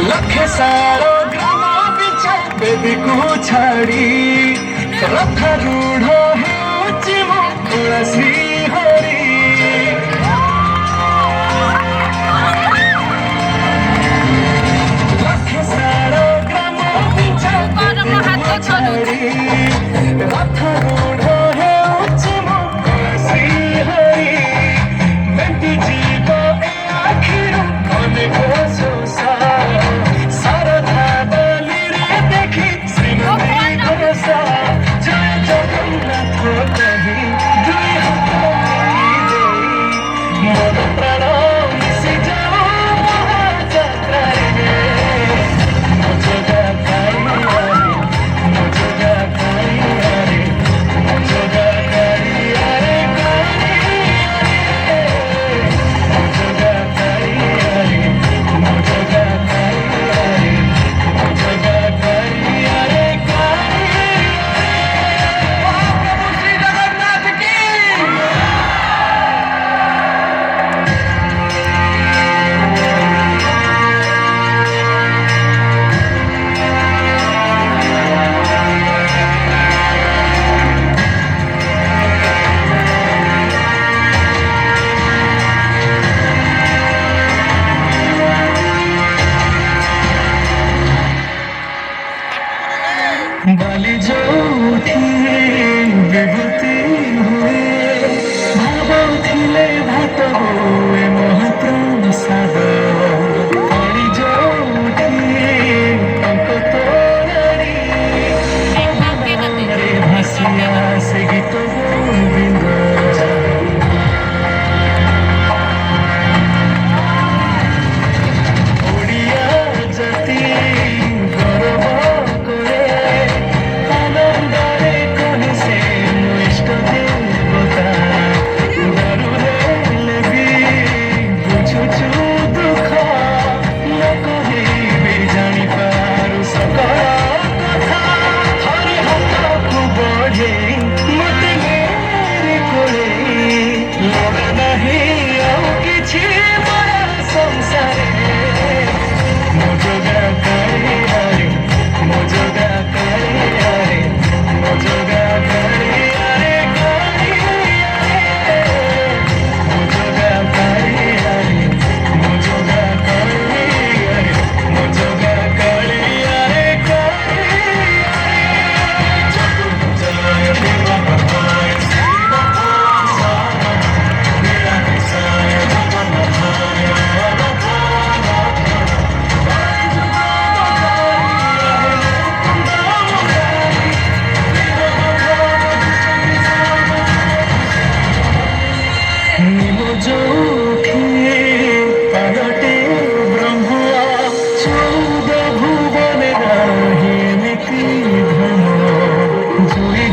लखे सारो ग्राम पिछा बेबी को छाड़ी रथ रूढ़ हेउची मो तुलसी हरी लखे सारो ग्राम पिछा बेबी को छाड़ी रथ रूढ़ हेउची मो तुलसी हरी बेटी जीव ए आखिर अनेक सोसा बाली जो उठिए विभूति हुए भाव थिले भात हुए महाप्राण साद बाली जो उठिए अंक तोरारी भासिया से गीत गोविंद ओडिया जाति भुवन राही नीति धन जुई